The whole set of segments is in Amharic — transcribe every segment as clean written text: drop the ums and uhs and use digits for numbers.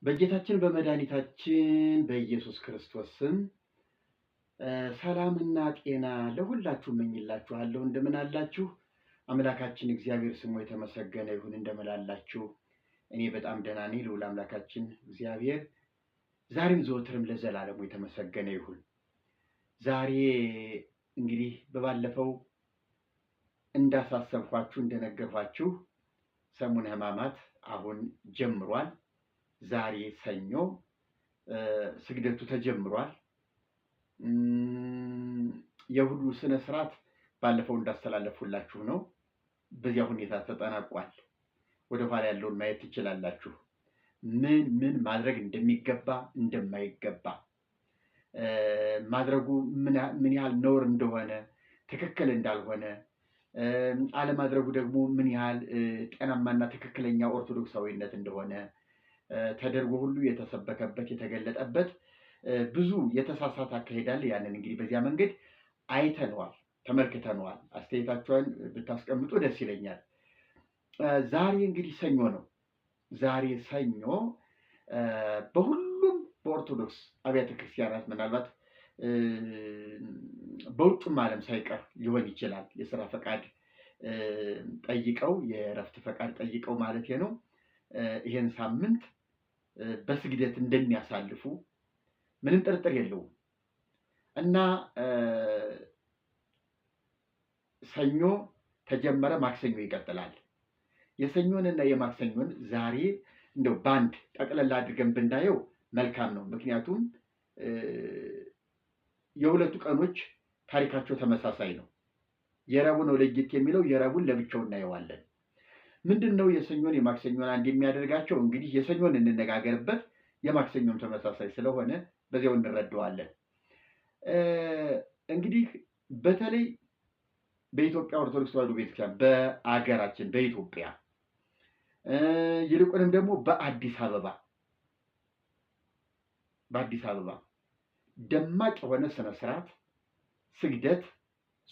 በጌታችን በመድኃኒታችን በኢየሱስ ክርስቶስ ስም ሰላምና ጤና ለሁላችሁ እመኝላችኋለሁ። እንደምን አላችሁ? አምላካችን እግዚአብሔር ስሙ የተመሰገነ ይሁን። እንደምን አላችሁ? እኔ በጣም ደህና ነኝ። ልዑል አምላካችን እግዚአብሔር ዛሬም ዘወትርም ለዘላለሙ የተመሰገነ ይሁን። ዛሬ እንግዲህ በባለፈው እንዳሳሰብኳችሁ እንደነገርኳችሁ ሰሙነ ሕማማት አሁን ጀምሯል። ዛሬ ሰኞ ስግደቱ ተጀምሯል። የሁሉ ስነ ስርዓት ባለፈው እንዳስተላለፉላችሁ ነው። በዚያ ሁኔታ ተጠናቋል። ወደ ኋላ ያለውን ማየት ትችላላችሁ። ምን ማድረግ እንደሚገባ እንደማይገባ፣ ማድረጉ ምን ያህል ነውር እንደሆነ ትክክል እንዳልሆነ፣ አለማድረጉ ደግሞ ምን ያህል ጤናማና ትክክለኛ ኦርቶዶክሳዊነት እንደሆነ ተደርጎ ሁሉ የተሰበከበት የተገለጠበት ብዙ የተሳሳተ አካሄድ አለ። ያንን እንግዲህ በዚያ መንገድ አይተነዋል፣ ተመልክተነዋል። አስተያየታችኋን ብታስቀምጡ ደስ ይለኛል። ዛሬ እንግዲህ ሰኞ ነው። ዛሬ ሰኞ በሁሉም በኦርቶዶክስ አብያተ ክርስቲያናት ምናልባት በውጭም ዓለም ሳይቀር ሊሆን ይችላል የስራ ፈቃድ ጠይቀው የእረፍት ፈቃድ ጠይቀው ማለት ነው ይሄን ሳምንት በስግደት እንደሚያሳልፉ ምንም ጥርጥር የለውም። እና ሰኞ ተጀመረ፣ ማክሰኞ ይቀጥላል። የሰኞንና የማክሰኞን ዛሬ እንደው ባንድ ጠቅለላ አድርገን ብናየው መልካም ነው። ምክንያቱም የሁለቱ ቀኖች ታሪካቸው ተመሳሳይ ነው። የረቡዕ ነው ለየት የሚለው፣ የረቡዕን ለብቻው እናየዋለን። ምንድን ነው የሰኞን የማክሰኞን አንድ የሚያደርጋቸው? እንግዲህ የሰኞን እንነጋገርበት፣ የማክሰኞም ተመሳሳይ ስለሆነ በዚያው እንረዳዋለን። እንግዲህ በተለይ በኢትዮጵያ ኦርቶዶክስ ተዋሕዶ ቤተክርስቲያን በአገራችን በኢትዮጵያ ይልቁንም ደግሞ በአዲስ አበባ ደማቅ የሆነ ስነ ስርዓት፣ ስግደት፣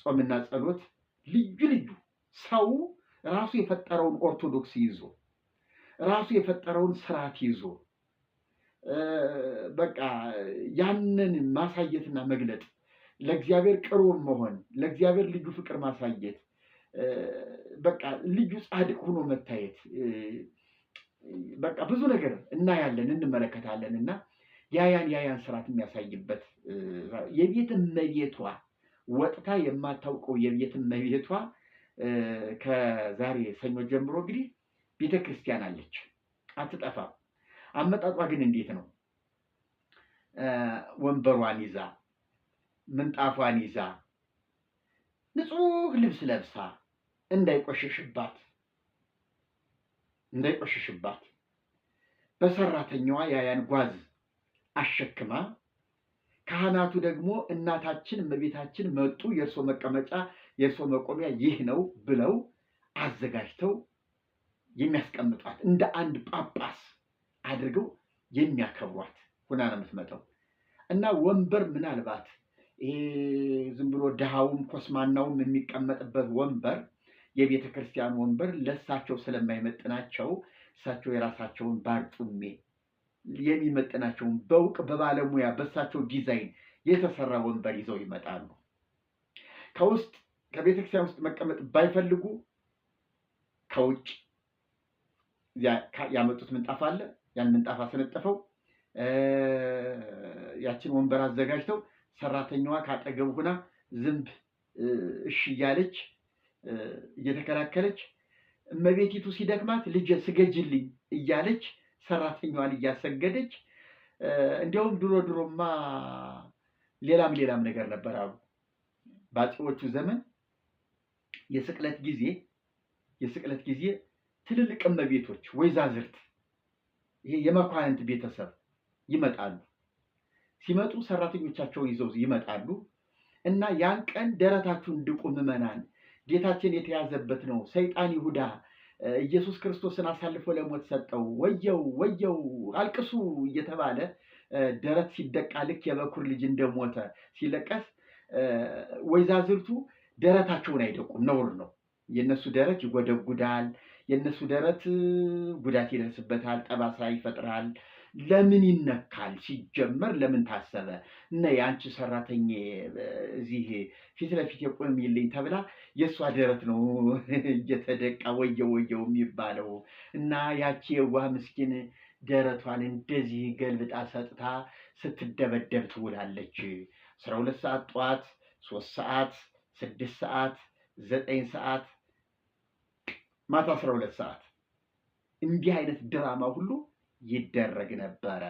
ጾምና ጸሎት ልዩ ሰው ራሱ የፈጠረውን ኦርቶዶክስ ይዞ ራሱ የፈጠረውን ስርዓት ይዞ በቃ ያንን ማሳየትና መግለጥ፣ ለእግዚአብሔር ቅሩብ መሆን፣ ለእግዚአብሔር ልዩ ፍቅር ማሳየት፣ በቃ ልዩ ጻድቅ ሆኖ መታየት፣ በቃ ብዙ ነገር እናያለን እንመለከታለን። እና ያያን ስርዓት የሚያሳይበት የቤት እመቤቷ ወጥታ የማታውቀው የቤት እመቤቷ ከዛሬ ሰኞ ጀምሮ እንግዲህ ቤተክርስቲያን አለች፣ አትጠፋም። አመጣጧ ግን እንዴት ነው? ወንበሯን ይዛ ምንጣፏን ይዛ ንጹህ ልብስ ለብሳ እንዳይቆሽሽባት በሰራተኛዋ ያያን ጓዝ አሸክማ፣ ካህናቱ ደግሞ እናታችን እመቤታችን መጡ፣ የእርሶ መቀመጫ የእርሶ መቆሚያ ይህ ነው ብለው አዘጋጅተው የሚያስቀምጧት እንደ አንድ ጳጳስ አድርገው የሚያከብሯት ሆና ነው የምትመጣው። እና ወንበር ምናልባት ይሄ ዝም ብሎ ድሃውም ኮስማናውም የሚቀመጥበት ወንበር የቤተ ክርስቲያን ወንበር ለእሳቸው ስለማይመጥናቸው እሳቸው የራሳቸውን ባርጩሜ የሚመጥናቸውን በእውቅ በባለሙያ በእሳቸው ዲዛይን የተሰራ ወንበር ይዘው ይመጣሉ። ከውስጥ ከቤተ ክርስቲያን ውስጥ መቀመጥ ባይፈልጉ ከውጭ ያመጡት ምንጣፍ አለ። ያን ምንጣፍ አስነጥፈው ያችን ወንበር አዘጋጅተው ሰራተኛዋ ካጠገቡ ሆና ዝንብ እሺ እያለች እየተከላከለች እመቤቲቱ ሲደክማት ልጄ ስገጅልኝ እያለች ሰራተኛዋን እያሰገደች፣ እንዲያውም ድሮማ ሌላም ነገር ነበር አሉ። በአፄዎቹ ዘመን የስቅለት ጊዜ ትልልቅ እመቤቶች ወይዛዝርት፣ ይሄ የመኳንንት ቤተሰብ ይመጣሉ። ሲመጡ ሰራተኞቻቸውን ይዘው ይመጣሉ እና ያን ቀን ደረታችሁን ድቁ ምዕመናን፣ ጌታችን የተያዘበት ነው። ሰይጣን ይሁዳ ኢየሱስ ክርስቶስን አሳልፎ ለሞት ሰጠው፣ ወየው አልቅሱ እየተባለ ደረት ሲደቃ ልክ የበኩር ልጅ እንደሞተ ሲለቀስ ወይዛዝርቱ ደረታቸውን አይደቁም፣ ነውር ነው። የነሱ ደረት ይጎደጉዳል፣ የነሱ ደረት ጉዳት ይደርስበታል፣ ጠባሳ ይፈጥራል፣ ለምን ይነካል? ሲጀመር ለምን ታሰበ? እና የአንቺ ሰራተኛ እዚህ ፊት ለፊት የቆሚልኝ ተብላ የእሷ ደረት ነው እየተደቃ ወየው ወየው የሚባለው። እና ያቺ የዋህ ምስኪን ደረቷን እንደዚህ ገልብጣ ሰጥታ ስትደበደብ ትውላለች። 12 ሰዓት ጠዋት፣ 3 ሰዓት፣ 6 ሰዓት፣ 9 ሰዓት፣ ማታ 12 ሰዓት እንዲህ አይነት ድራማ ሁሉ ይደረግ ነበረ።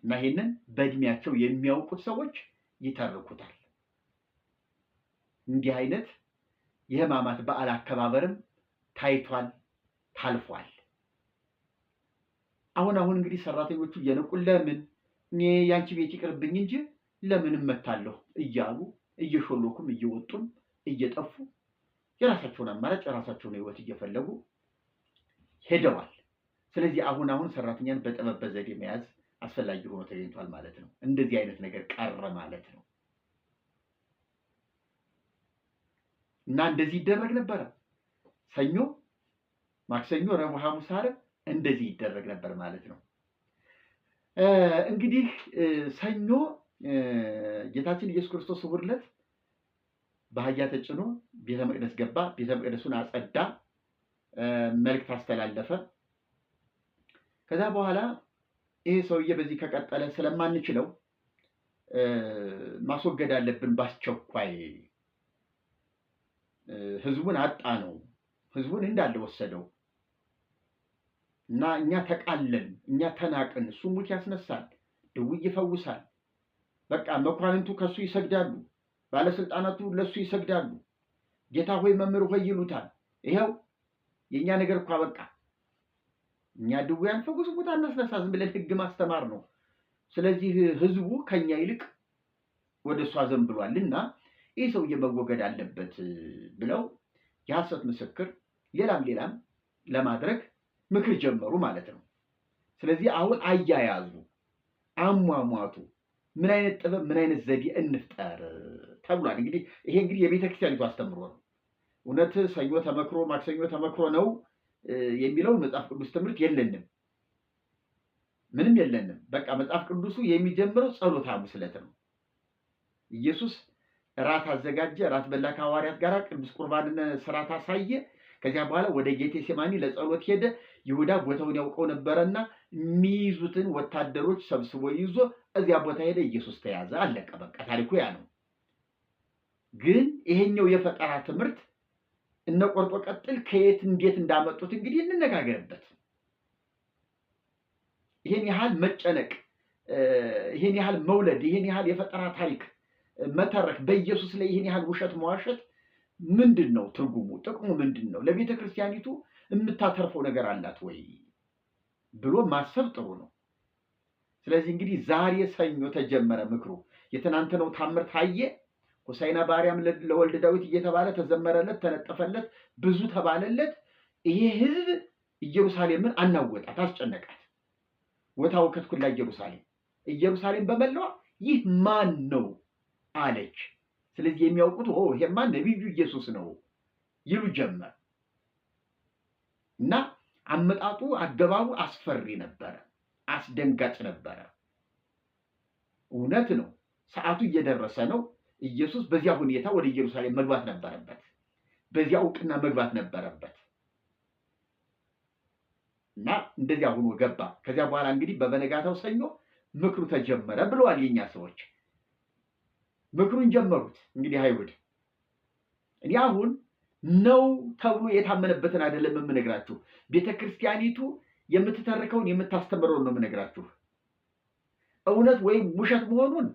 እና ይሄንን በእድሜያቸው የሚያውቁት ሰዎች ይተርኩታል። እንዲህ አይነት የሕማማት በዓል አከባበርም ታይቷል፣ ታልፏል። አሁን እንግዲህ ሰራተኞቹ እየነቁን ለምን እኔ ያንቺ ቤት ይቅርብኝ እንጂ ለምን እመታለሁ እያሉ እየሾለኩም እየወጡም እየጠፉ የራሳቸውን አማራጭ የራሳቸውን ሕይወት እየፈለጉ ሄደዋል። ስለዚህ አሁን ሰራተኛን በጥበብ በዘዴ መያዝ አስፈላጊ ሆኖ ተገኝቷል ማለት ነው። እንደዚህ አይነት ነገር ቀረ ማለት ነው። እና እንደዚህ ይደረግ ነበረ። ሰኞ፣ ማክሰኞ፣ ረቡዕ፣ ሐሙስ፣ ዓርብ እንደዚህ ይደረግ ነበር ማለት ነው። እንግዲህ ሰኞ ጌታችን ኢየሱስ ክርስቶስ ዕለት ዕለት በአህያ ተጭኖ ቤተ መቅደስ ገባ። ቤተ መቅደሱን አጸዳ፣ መልእክት አስተላለፈ። ከዛ በኋላ ይሄ ሰውዬ በዚህ ከቀጠለ ስለማንችለው ማስወገድ አለብን በአስቸኳይ፣ ህዝቡን አጣ ነው፣ ህዝቡን እንዳለ ወሰደው እና እኛ ተቃለን፣ እኛ ተናቅን። እሱ ሙት ያስነሳል፣ ድውይ ይፈውሳል። በቃ መኳንንቱ ከሱ ይሰግዳሉ፣ ባለስልጣናቱ ለሱ ይሰግዳሉ። ጌታ ሆይ መምህር ሆይ ይሉታል። ይኸው የእኛ ነገር እኮ በቃ እኛ ድውያን ፈውስ፣ ሙት አናስነሳ፣ ዝም ብለን ህግ ማስተማር ነው። ስለዚህ ህዝቡ ከኛ ይልቅ ወደ እሱ አዘንብሏልና ይህ ሰውዬ መወገድ አለበት ብለው የሐሰት ምስክር ሌላም ለማድረግ ምክር ጀመሩ ማለት ነው። ስለዚህ አሁን አያያዙ፣ አሟሟቱ ምን አይነት ጥበብ ምን አይነት ዘዴ እንፍጠር ተብሏል። እንግዲህ ይሄ የቤተ ክርስቲያኒቱ አስተምሮ ነው። እውነት ሰኞ ተመክሮ ማክሰኞ ተመክሮ ነው የሚለው መጽሐፍ ቅዱስ ትምህርት የለንም፣ ምንም የለንም። በቃ መጽሐፍ ቅዱሱ የሚጀምረው ጸሎተ ሐሙስ ዕለት ነው። ኢየሱስ ራት አዘጋጀ፣ ራት በላ ከሐዋርያት ጋር፣ ቅዱስ ቁርባንን ስርዓት አሳየ። ከዚያ በኋላ ወደ ጌቴሴማኒ ለጸሎት ሄደ። ይሁዳ ቦታውን ያውቀው ነበረና የሚይዙትን ወታደሮች ሰብስቦ ይዞ እዚያ ቦታ ሄደ። ኢየሱስ ተያዘ፣ አለቀ። በቃ ታሪኩ ያ ነው። ግን ይሄኛው የፈጠራ ትምህርት እነ ቆርጦ ቀጥል ከየት እንዴት እንዳመጡት እንግዲህ እንነጋገርበት። ይሄን ያህል መጨነቅ፣ ይሄን ያህል መውለድ፣ ይሄን ያህል የፈጠራ ታሪክ መተረክ፣ በኢየሱስ ላይ ይሄን ያህል ውሸት መዋሸት ምንድን ነው ትርጉሙ? ጥቅሙ ምንድን ነው? ለቤተ ክርስቲያኒቱ የምታተርፈው ነገር አላት ወይ ብሎ ማሰብ ጥሩ ነው። ስለዚህ እንግዲህ ዛሬ ሰኞ ተጀመረ ምክሩ። የትናንትናው ታምር ታየ። ሆሳዕና በአርያም ለወልደ ዳዊት እየተባለ ተዘመረለት፣ ተነጠፈለት፣ ብዙ ተባለለት። ይሄ ህዝብ ኢየሩሳሌምን አናወጣት፣ አስጨነቃት። ወታወከት ኩላ ኢየሩሳሌም በመላዋ ይህ ማን ነው አለች። ስለዚህ የሚያውቁት ይሄማ ነቢዩ ኢየሱስ ነው ይሉ ጀመር እና አመጣጡ አገባቡ አስፈሪ ነበረ፣ አስደንጋጭ ነበረ። እውነት ነው፣ ሰዓቱ እየደረሰ ነው። ኢየሱስ በዚያ ሁኔታ ወደ ኢየሩሳሌም መግባት ነበረበት፣ በዚያ እውቅና መግባት ነበረበት እና እንደዚያ ሆኖ ገባ። ከዚያ በኋላ እንግዲህ በበነጋታው ሰኞ ምክሩ ተጀመረ ብለዋል የኛ ሰዎች። ምክሩን ጀመሩት። እንግዲህ አይሁድ እኔ አሁን ነው ተብሎ የታመነበትን አይደለም የምነግራችሁ፣ ቤተክርስቲያኒቱ የምትተርከውን የምታስተምረውን ነው የምነግራችሁ። እውነት ወይም ውሸት መሆኑን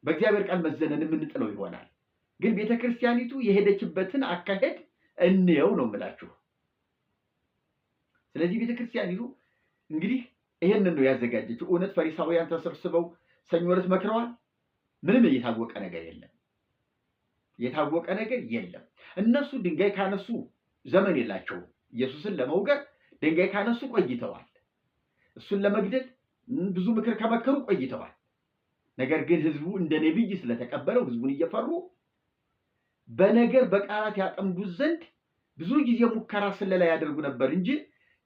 በእግዚአብሔር ቃል መዘነን የምንጥለው ይሆናል። ግን ቤተክርስቲያኒቱ የሄደችበትን አካሄድ እንየው ነው የምላችሁ። ስለዚህ ቤተክርስቲያኒቱ እንግዲህ ይሄንን ነው ያዘጋጀችው። እውነት ፈሪሳውያን ተሰብስበው ሰኞ ዕለት መክረዋል። ምንም የታወቀ ነገር የለም፣ የታወቀ ነገር የለም። እነሱ ድንጋይ ካነሱ ዘመን የላቸውም። ኢየሱስን ለመውገር ድንጋይ ካነሱ ቆይተዋል። እሱን ለመግደል ብዙ ምክር ከመከሩ ቆይተዋል። ነገር ግን ህዝቡ እንደ ነቢይ ስለተቀበለው ህዝቡን እየፈሩ በነገር በቃላት ያጠምዱት ዘንድ ብዙ ጊዜ ሙከራ ስለላ ያደርጉ ነበር እንጂ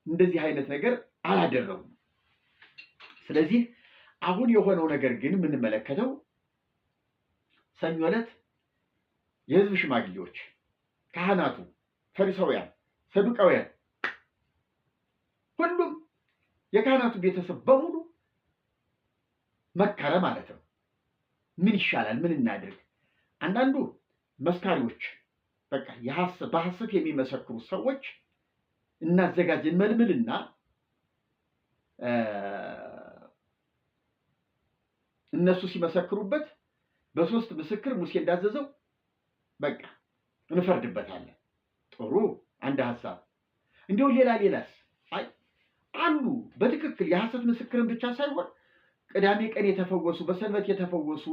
እንደዚህ አይነት ነገር አላደረጉም። ስለዚህ አሁን የሆነው ነገር ግን የምንመለከተው ሰኞ ዕለት የሕዝብ ሽማግሌዎች፣ ካህናቱ፣ ፈሪሳውያን፣ ሰዱቃውያን ሁሉም የካህናቱ ቤተሰብ በሙሉ መከረ ማለት ነው። ምን ይሻላል? ምን እናድርግ? አንዳንዱ መስካሪዎች በቃ በሐሰት የሚመሰክሩ ሰዎች እናዘጋጅን መልምልና እነሱ ሲመሰክሩበት በሶስት ምስክር ሙሴ እንዳዘዘው በቃ እንፈርድበታለን። ጥሩ አንድ ሐሳብ። እንዲሁ ሌላስ አይ አሉ በትክክል የሐሰት ምስክርን ብቻ ሳይሆን ቅዳሜ ቀን የተፈወሱ፣ በሰንበት የተፈወሱ፣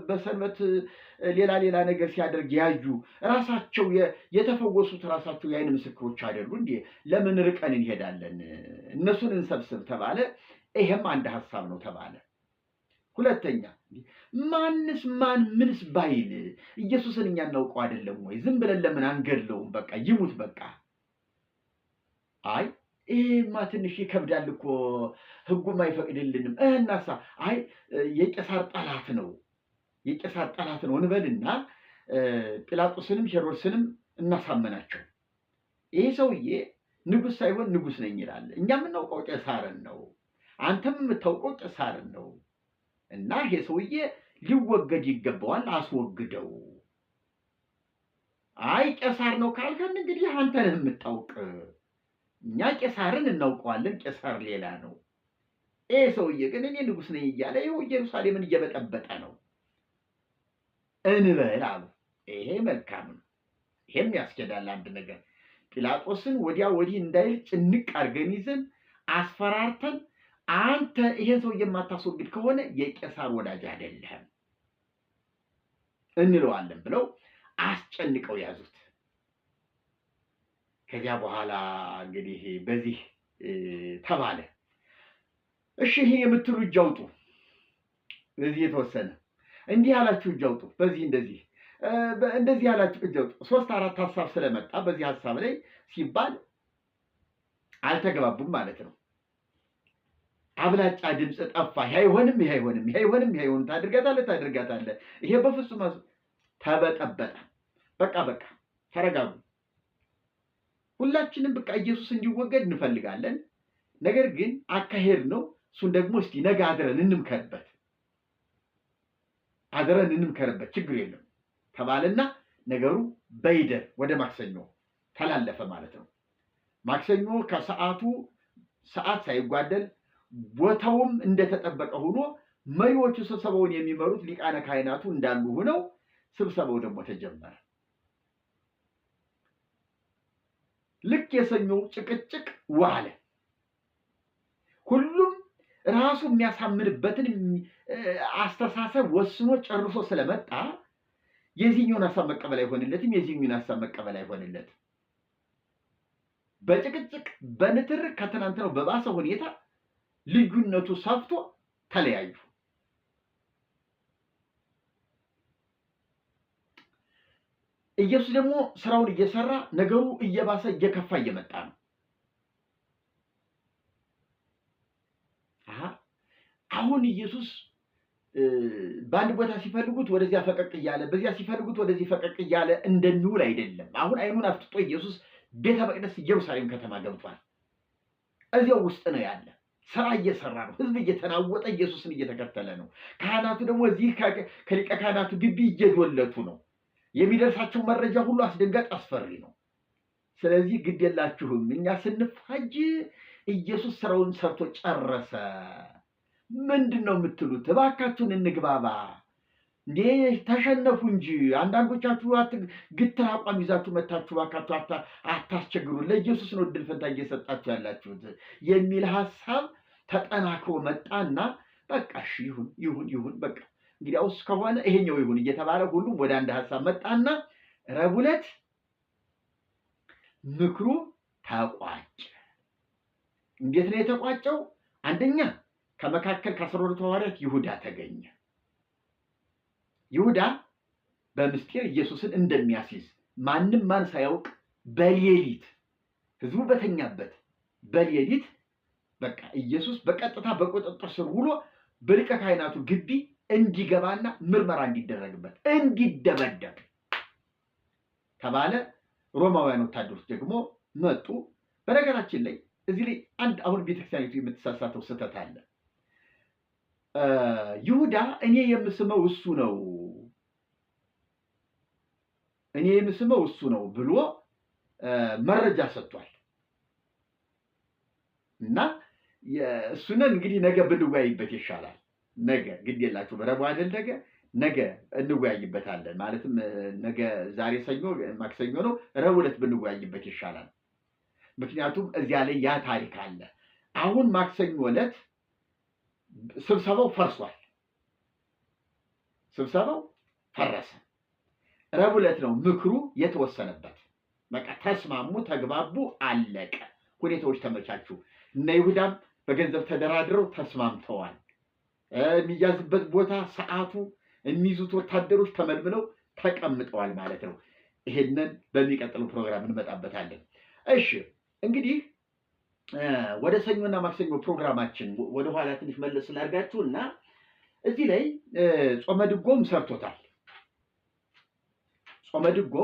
በሰንበት ሌላ ነገር ሲያደርግ ያዩ ራሳቸው የተፈወሱት ራሳቸው የዓይን ምስክሮች አይደሉ እንዴ? ለምን ርቀን እንሄዳለን? እነሱን እንሰብስብ ተባለ። ይሄም አንድ ሐሳብ ነው ተባለ። ሁለተኛ ምንስ ባይል ኢየሱስን እኛ እናውቀው አይደለም ወይ? ዝም ብለን ለምን አንገድለውም? በቃ ይሙት በቃ። አይ ይሄማ ትንሽ ይከብዳል እኮ ሕጉም አይፈቅድልንም። እናሳ አይ የቄሳር ጠላት ነው እንበልና ጲላጦስንም ሄሮድስንም እናሳመናቸው። ይሄ ሰውዬ ንጉሥ ሳይሆን ንጉሥ ነኝ ይላል። እኛ የምናውቀው ቄሳርን ነው፣ አንተም የምታውቀው ቄሳርን ነው። እና ይሄ ሰውዬ ሊወገድ ይገባዋል፣ አስወግደው። አይ ቄሳር ነው ካልከን እንግዲህ አንተ ነህ የምታውቅ፣ እኛ ቄሳርን እናውቀዋለን፣ ቄሳር ሌላ ነው። ይሄ ሰውዬ ግን እኔ ንጉሥ ነኝ እያለ ይኸው ኢየሩሳሌምን እየበጠበጠ ነው እንበል አሉ። ይሄ መልካም ነው፣ ይሄም ያስኬዳል። አንድ ነገር ጲላጦስን ወዲያ ወዲህ እንዳይል ጭንቅ አድርገን ይዘን አስፈራርተን አንተ ይሄን ሰው የማታስወግድ ከሆነ የቄሳር ወዳጅ አይደለም እንለዋለን ብለው አስጨንቀው ያዙት። ከዚያ በኋላ እንግዲህ በዚህ ተባለ። እሺ ይሄ የምትሉ እጅ አውጡ፣ በዚህ የተወሰነ እንዲህ ያላችሁ እጅ አውጡ፣ በዚህ እንደዚህ ያላችሁ እጅ አውጡ። 3-4 ሐሳብ ስለመጣ በዚህ ሐሳብ ላይ ሲባል አልተገባቡም ማለት ነው። አብላጫ ድምፅ ጠፋ። ይሄ አይሆንም ታድርጋታለህ። ይሄ በፍጹም ተበጠበጠ። በቃ ተረጋጉ። ሁላችንም በቃ ኢየሱስ እንዲወገድ እንፈልጋለን። ነገር ግን አካሄድ ነው። እሱን ደግሞ እስቲ ነገ አድረን እንምከርበት፣ ችግር የለም ተባለና ነገሩ በይደር ወደ ማክሰኞ ተላለፈ ማለት ነው። ማክሰኞ ከሰዓቱ ሰዓት ሳይጓደል ቦታውም እንደተጠበቀ ሆኖ መሪዎቹ ስብሰባውን የሚመሩት ሊቃነ ካህናቱ እንዳሉ ሆነው ስብሰባው ደግሞ ተጀመረ። ልክ የሰኞው ጭቅጭቅ ዋለ። ሁሉም ራሱ የሚያሳምንበትን አስተሳሰብ ወስኖ ጨርሶ ስለመጣ የዚህኛውን ሐሳብ መቀበል አይሆንለትም፣ የዚህኛውን ሐሳብ መቀበል አይሆንለትም። በጭቅጭቅ በንትርክ ከትናንትናው በባሰ ሁኔታ ልዩነቱ ሰፍቶ ተለያዩ። ኢየሱስ ደግሞ ስራውን እየሰራ ነገሩ እየባሰ እየከፋ እየመጣ ነው። አሁን ኢየሱስ በአንድ ቦታ ሲፈልጉት ወደዚያ ፈቀቅ እያለ፣ በዚያ ሲፈልጉት ወደዚህ ፈቀቅ እያለ እንደሚውል አይደለም። አሁን አይኑን አፍጥጦ ኢየሱስ ቤተ መቅደስ ኢየሩሳሌም ከተማ ገብቷል። እዚያው ውስጥ ነው ያለ። ስራ እየሰራ ነው። ህዝብ እየተናወጠ ኢየሱስን እየተከተለ ነው። ካህናቱ ደግሞ እዚህ ከሊቀ ካህናቱ ግቢ እየዶለቱ ነው። የሚደርሳቸው መረጃ ሁሉ አስደንጋጭ፣ አስፈሪ ነው። ስለዚህ ግድ የላችሁም፣ እኛ ስንፋጅ ኢየሱስ ስራውን ሰርቶ ጨረሰ። ምንድን ነው የምትሉት? እባካችሁን እንግባባ እንዴ! ተሸነፉ እንጂ አንዳንዶቻችሁ ግትር አቋም ይዛችሁ መታችሁ፣ እባካችሁ አታስቸግሩ፣ ለኢየሱስ ነው እድል ፈንታ እየሰጣችሁ ያላችሁት የሚል ሐሳብ ተጠናክሮ መጣና በቃ እሺ ይሁን በቃ እንግዲያውስ ከሆነ ይሄኛው ይሁን እየተባለ ሁሉም ወደ አንድ ሐሳብ መጣና ረቡዕ ዕለት ምክሩ ተቋጨ። እንዴት ነው የተቋጨው? አንደኛ ከመካከል ከ12 ሐዋርያት ይሁዳ ተገኘ። ይሁዳ በምስጢር ኢየሱስን እንደሚያስይዝ ማን ሳያውቅ በሌሊት ህዝቡ በተኛበት በሌሊት በቃ ኢየሱስ በቀጥታ በቁጥጥር ስር ውሎ በሊቀ ካህናቱ ግቢ እንዲገባና ምርመራ እንዲደረግበት እንዲደበደብ ተባለ። ሮማውያን ወታደሮች ደግሞ መጡ። በነገራችን ላይ እዚህ ላይ አንድ አሁን ቤተክርስቲያኒቱ የምትሳሳተው ስህተት አለ። ይሁዳ እኔ የምስመው እሱ ነው ብሎ መረጃ ሰጥቷል። እና እሱንን እንግዲህ ነገ ብንወያይበት ይሻላል። ነገ ግድ የላችሁ በረቡዕ አይደል? ነገ እንወያይበታለን። ማለትም ነገ ዛሬ ሰኞ ማክሰኞ ነው፣ ረቡዕ ዕለት ብንወያይበት ይሻላል። ምክንያቱም እዚያ ላይ ያ ታሪክ አለ። አሁን ማክሰኞ ዕለት ስብሰባው ፈርሷል። ስብሰባው ፈረሰ። ረቡዕ ዕለት ነው ምክሩ የተወሰነበት። በቃ ተስማሙ፣ ተግባቡ፣ አለቀ። ሁኔታዎች ተመቻቹ። እነ ይሁዳም በገንዘብ ተደራድረው ተስማምተዋል። የሚያዝበት ቦታ፣ ሰዓቱ፣ የሚይዙት ወታደሮች ተመልምለው ተቀምጠዋል ማለት ነው። ይሄንን በሚቀጥለው ፕሮግራም እንመጣበታለን። እሺ እንግዲህ ወደ ሰኞና ማክሰኞ ፕሮግራማችን ወደኋላ ትንሽ መለስ ስላርጋችሁ እና እዚህ ላይ ጾመ ድጎም ሰርቶታል። ጾመ ድጎ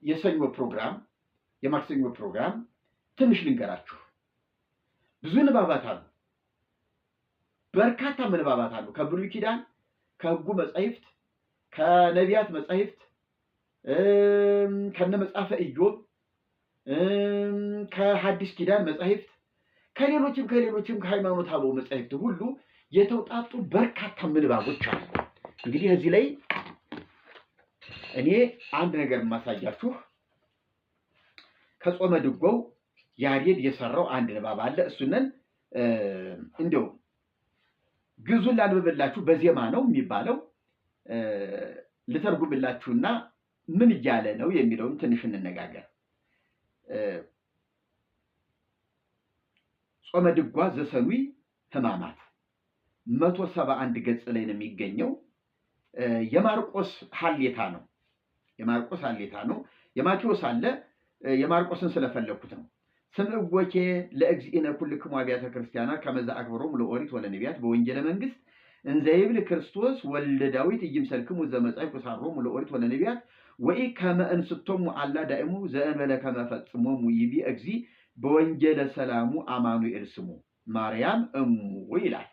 የሰኞ ፕሮግራም የማክሰኞ ፕሮግራም ትንሽ ልንገራችሁ። ብዙ ንባባት አሉ፣ በርካታ ንባባት አሉ። ከብሉይ ኪዳን፣ ከሕጉ መጻሕፍት፣ ከነቢያት መጻሕፍት፣ ከነ መጽሐፈ ኢዮብ፣ ከሐዲስ ኪዳን መጻሕፍት፣ ከሌሎችም ከሃይማኖት አበው መጻሕፍት ሁሉ የተውጣጡ በርካታ ንባቦች አሉ። እንግዲህ እዚህ ላይ እኔ አንድ ነገር የማሳያችሁ ከጾመ ድጓው ያሬድ የሰራው አንድ ንባብ አለ። እሱንን እንደው ግዙን ላንብብላችሁ። በዜማ ነው የሚባለው። ልተርጉምላችሁና ምን እያለ ነው የሚለውን ትንሽ እንነጋገር። ጾመ ድጓ ዘሰኑይ ሕማማት 171 ገጽ ላይ ነው የሚገኘው። የማርቆስ ሀሌታ ነው። የማቴዎስ አለ። የማርቆስን ስለፈለኩት ነው። ስምዕወኬ ለእግዚእነ ኩልክሙ አብያተ ክርስቲያናት ከመ ዘአክብሮሙ ለኦሪት ወለነቢያት በወንጌለ መንግስት እንዘ ይብል ክርስቶስ ወልደ ዳዊት ኢይምሰልክሙ ዘመጻእኩ ሳሮሙ ለኦሪት ወለነቢያት ወኢከመ እንስቶሙ አላ ዳእሙ ዘእንበለ ከመ ፈጽሞሙ ይቤ እግዚእ በወንጌለ ሰላሙ አማኑኤል ስሙ ማርያም እሙ ይላል።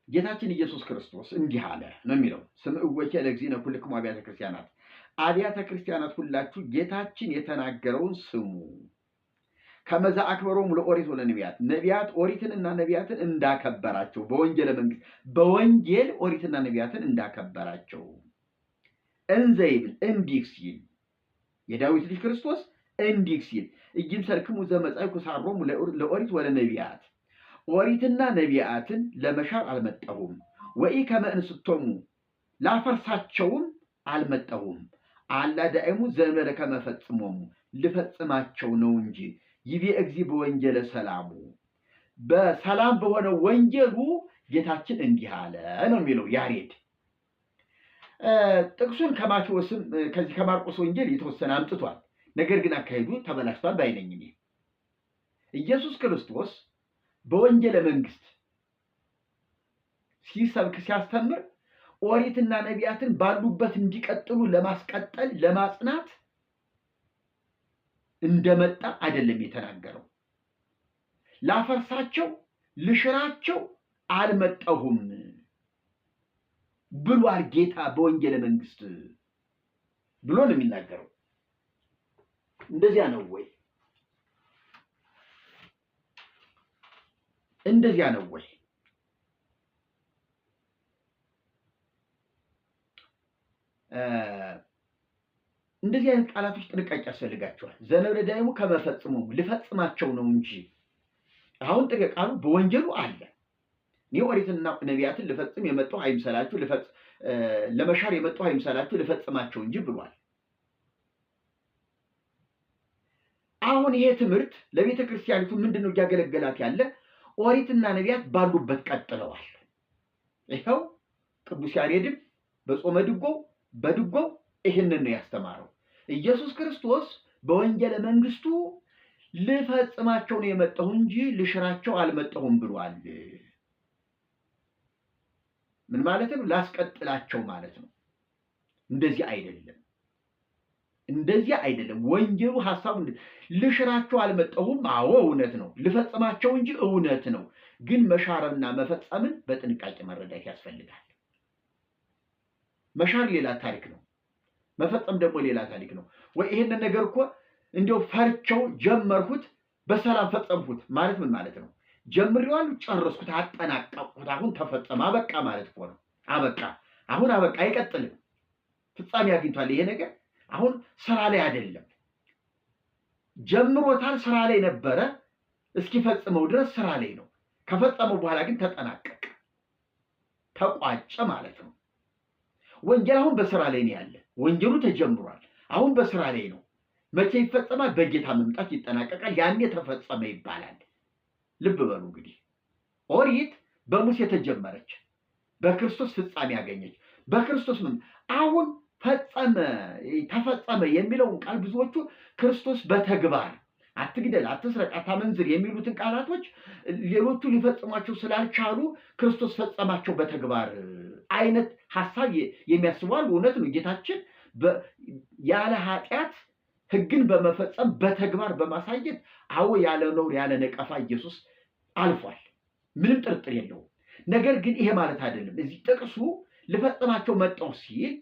ጌታችን ኢየሱስ ክርስቶስ እንዲህ አለ ነው የሚለው። ስምዕወኬ ለእግዚእነ ኩልክሙ አብያተ ክርስቲያናት፣ አብያተ ክርስቲያናት ሁላችሁ ጌታችን የተናገረውን ስሙ። ከመ ዘአክብሮሙ ለኦሪት ወለነቢያት፣ ነቢያት ኦሪትንና ነቢያትን እንዳከበራቸው በወንጌለ መንግስት በወንጌል ኦሪትና ነቢያትን እንዳከበራቸው። እንዘ ይብል እንዲህ ሲል የዳዊት ልጅ ክርስቶስ እንዲህ ሲል ኢይምሰልክሙ ዘመጻእኩ ሳሮሙ ለኦሪት ወለነቢያት፣ ኦሪትና ነቢያትን ለመሻር አልመጣሁም። ወኢከመ እንስቶሙ ላፈርሳቸውም አልመጣሁም። አላ ዳእሙ ዘእንበለ ከመ ፈጽሞሙ ልፈጽማቸው ነው እንጂ። ይቤ እግዚእ በወንጌለ ሰላሙ በሰላም በሆነው ወንጌሉ ጌታችን እንዲህ አለ ነው የሚለው ያሬድ። ጥቅሱን ከማቴዎስም ከዚህ ከማርቆስ ወንጌል የተወሰነ አምጥቷል። ነገር ግን አካሄዱ ተበላሽቷል ባይነኝ እኔ። ኢየሱስ ክርስቶስ በወንጌለ መንግስት ሲሰብክ ሲያስተምር ኦሪትና ነቢያትን ባሉበት እንዲቀጥሉ ለማስቀጠል ለማጽናት እንደመጣ አይደለም የተናገረው። ላፈርሳቸው ልሽራቸው አልመጣሁም ብሏል ጌታ በወንጌለ መንግስት ብሎ ነው የሚናገረው። እንደዚያ ነው ወይ? እንደዚያ ነው ወይ? እንደዚህ አይነት ቃላቶች ጥንቃቄ ያስፈልጋቸዋል። ዘእንበለ ዳእሙ ከመ ፈጽሞሙ ልፈጽማቸው ነው እንጂ። አሁን ቃሉ በወንጌሉ አለ። እኔ ኦሪትና ነቢያትን ልፈጽም የመጣሁ አይምሰላችሁ፣ ለመሻር የመጣሁ አይምሰላችሁ፣ ልፈጽማቸው እንጂ ብሏል። አሁን ይሄ ትምህርት ለቤተ ክርስቲያኒቱ ምንድን ነው እያገለገላት ያለ? ኦሪትና ነቢያት ባሉበት ቀጥለዋል። ይኸው ቅዱስ ያሬድም በጾመ ድጓው በድጓው ይህንን ነው ያስተማረው። ኢየሱስ ክርስቶስ በወንጌለ መንግስቱ ልፈጽማቸው ነው የመጣሁ እንጂ ልሽራቸው አልመጣሁም ብሏል። ምን ማለት ነው? ላስቀጥላቸው ማለት ነው። እንደዚህ አይደለም፣ እንደዚህ አይደለም። ወንጌሉ ሐሳቡ ልሽራቸው አልመጣሁም። አዎ እውነት ነው። ልፈጽማቸው እንጂ እውነት ነው። ግን መሻርና መፈጸምን በጥንቃቄ መረዳት ያስፈልጋል። መሻር ሌላ ታሪክ ነው፣ መፈጸም ደግሞ ሌላ ታሪክ ነው። ወይ ይሄን ነገር እኮ እንደው ፈርቸው ጀመርኩት በሰላም ፈጸምኩት ማለት ምን ማለት ነው? ጀምሬዋለሁ፣ ጨረስኩት፣ አጠናቀቅኩት፣ አሁን ተፈጸመ አበቃ ማለት እኮ ነው። አበቃ፣ አሁን አበቃ፣ አይቀጥልም፣ ፍጻሜ አግኝቷል። ይሄ ነገር አሁን ስራ ላይ አይደለም። ጀምሮታል፣ ስራ ላይ ነበረ፣ እስኪፈጽመው ድረስ ስራ ላይ ነው። ከፈጸመው በኋላ ግን ተጠናቀቀ፣ ተቋጨ ማለት ነው። ወንጌል አሁን በስራ ላይ ነው ያለ። ወንጌሉ ተጀምሯል፣ አሁን በስራ ላይ ነው። መቼ ይፈጸማል? በጌታ መምጣት ይጠናቀቃል። ያኔ ተፈጸመ ይባላል። ልብ በሉ እንግዲህ ኦሪት በሙሴ ተጀመረች፣ በክርስቶስ ፍጻሜ ያገኘች። በክርስቶስ አሁን ፈጸመ፣ ተፈጸመ የሚለውን ቃል ብዙዎቹ ክርስቶስ በተግባር አትግደል፣ አትስረቅ፣ አታመንዝር የሚሉትን ቃላቶች ሌሎቹ ሊፈጽሟቸው ስላልቻሉ ክርስቶስ ፈጸማቸው በተግባር አይነት ሐሳብ የሚያስባሉ። እውነት ነው። ጌታችን ያለ ኃጢአት ሕግን በመፈጸም በተግባር በማሳየት አዎ ያለ ነውር ያለ ነቀፋ ኢየሱስ አልፏል። ምንም ጥርጥር የለውም። ነገር ግን ይሄ ማለት አይደለም። እዚህ ጥቅሱ ልፈጽማቸው መጣሁ ሲል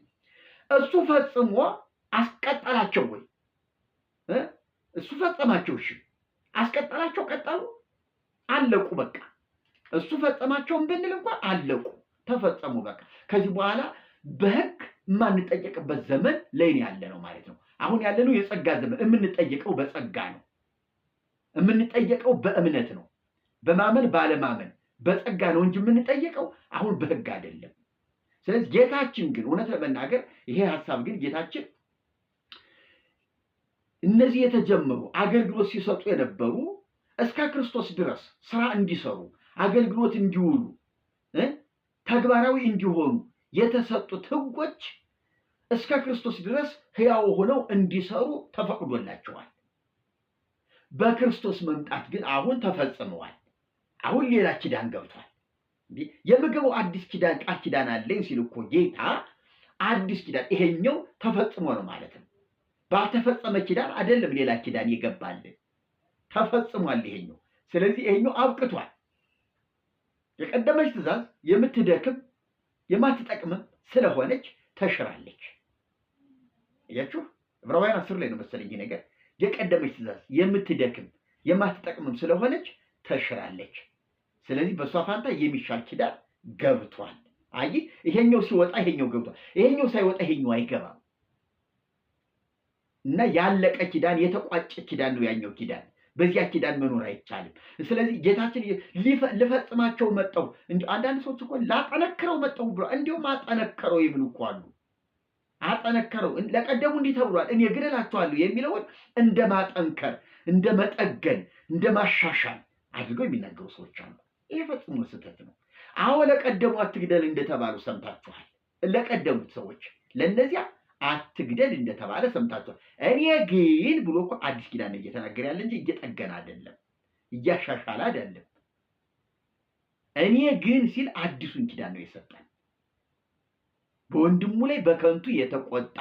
እሱ ፈጽሞ አስቀጠላቸው ወይ? እሱ ፈጸማቸው፣ እሺ አስቀጠላቸው፣ ቀጠሉ፣ አለቁ፣ በቃ እሱ ፈጸማቸውን ብንል እንኳን አለቁ፣ ተፈጸሙ፣ በቃ ከዚህ በኋላ በሕግ የማንጠየቅበት ዘመን ላይ ያለ ነው ማለት ነው። አሁን ያለነው የጸጋ ዘመን፣ የምንጠየቀው በጸጋ ነው፣ የምንጠየቀው በእምነት ነው፣ በማመን ባለማመን በጸጋ ነው እንጂ የምንጠየቀው አሁን በሕግ አይደለም። ስለዚህ ጌታችን ግን እውነት ለመናገር ይሄ ሐሳብ ግን ጌታችን እነዚህ የተጀመሩ አገልግሎት ሲሰጡ የነበሩ እስከ ክርስቶስ ድረስ ስራ እንዲሰሩ አገልግሎት እንዲውሉ ተግባራዊ እንዲሆኑ የተሰጡት ሕጎች እስከ ክርስቶስ ድረስ ሕያው ሆነው እንዲሰሩ ተፈቅዶላቸዋል። በክርስቶስ መምጣት ግን አሁን ተፈጽመዋል። አሁን ሌላ ኪዳን ገብቷል። የምገቡ አዲስ ኪዳን ቃል ኪዳን አለኝ ሲል እኮ ጌታ አዲስ ኪዳን ይሄኛው ተፈጽሞ ነው ማለት ነው። ባልተፈጸመ ኪዳን አይደለም ሌላ ኪዳን ይገባልን፣ ተፈጽሟል ይሄኛው። ስለዚህ ይሄኛው አብቅቷል። የቀደመች ትእዛዝ የምትደክም የማትጠቅምም ስለሆነች ተሽራለች። እያችሁ ዕብራውያን 10 ላይ ነው መሰለኝ ነገር የቀደመች ትእዛዝ የምትደክም የማትጠቅምም ስለሆነች ተሽራለች። ስለዚህ በሷ ፋንታ የሚሻል ኪዳን ገብቷል። አይ ይሄኛው ሲወጣ ይሄኛው ገብቷል፣ ይሄኛው ሳይወጣ ይሄኛው አይገባም። እና ያለቀ ኪዳን የተቋጨ ኪዳን ነው ያኛው ኪዳን። በዚያ ኪዳን መኖር አይቻልም። ስለዚህ ጌታችን ልፈጽማቸው መጣሁ። አንዳንድ ሰዎች እኮ ላጠነክረው መጣሁ ብሎ እንዲሁም አጠነከረው የሚሉ እኮ አሉ። አጠነከረው ለቀደሙ እንዲህ ተብሏል እኔ ግን እላቸዋለሁ የሚለውን እንደ ማጠንከር፣ እንደ መጠገን፣ እንደ ማሻሻል አድርገው የሚናገሩ ሰዎች አሉ። ይሄ ፈጽሞ ስህተት ነው። አዎ ለቀደሙ አትግደል እንደተባሉ ሰምታችኋል። ለቀደሙት ሰዎች ለእነዚያ አትግደል እንደተባለ ሰምታችኋል። እኔ ግን ብሎ እኮ አዲስ ኪዳን እየተናገረ ያለ እንጂ እየጠገነ አይደለም፣ እያሻሻለ አይደለም። እኔ ግን ሲል አዲሱን ኪዳን ነው የሰጠን። በወንድሙ ላይ በከንቱ የተቆጣ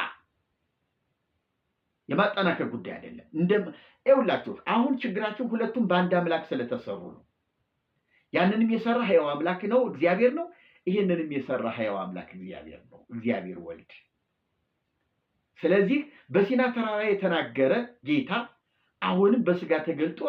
የማጠናከር ጉዳይ አይደለም። ይኸውላችሁ አሁን ችግራችሁ ሁለቱም በአንድ አምላክ ስለተሰሩ ነው። ያንንም የሰራ ሕያው አምላክ ነው እግዚአብሔር ነው። ይህንንም የሰራ ሕያው አምላክ እግዚአብሔር ነው፣ እግዚአብሔር ወልድ። ስለዚህ በሲና ተራራ የተናገረ ጌታ አሁንም በስጋ ተገልጦ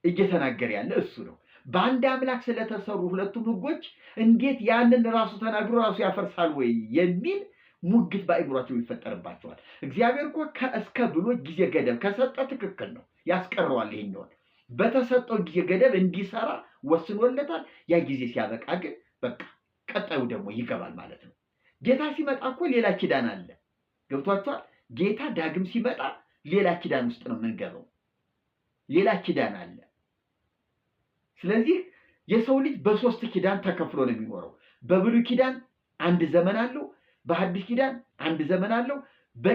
እየተናገረ ያለ እሱ ነው። በአንድ አምላክ ስለተሰሩ ሁለቱም ሕጎች እንዴት ያንን ራሱ ተናግሮ ራሱ ያፈርሳል ወይ የሚል ሙግት በአእምሯቸው ይፈጠርባቸዋል። እግዚአብሔር እኮ ከእስከ ብሎ ጊዜ ገደብ ከሰጠ ትክክል ነው፣ ያስቀረዋል። ይሄኛውን በተሰጠው ጊዜ ገደብ እንዲሰራ ወስኖለታል። ያ ጊዜ ሲያበቃ ግን በቃ ቀጣዩ ደግሞ ይገባል ማለት ነው። ጌታ ሲመጣ እኮ ሌላ ኪዳን አለ። ገብቷችኋል? ጌታ ዳግም ሲመጣ ሌላ ኪዳን ውስጥ ነው የምንገባው። ሌላ ኪዳን አለ። ስለዚህ የሰው ልጅ በሶስት ኪዳን ተከፍሎ ነው የሚኖረው። በብሉይ ኪዳን አንድ ዘመን አለው፣ በሐዲስ ኪዳን አንድ ዘመን አለው፣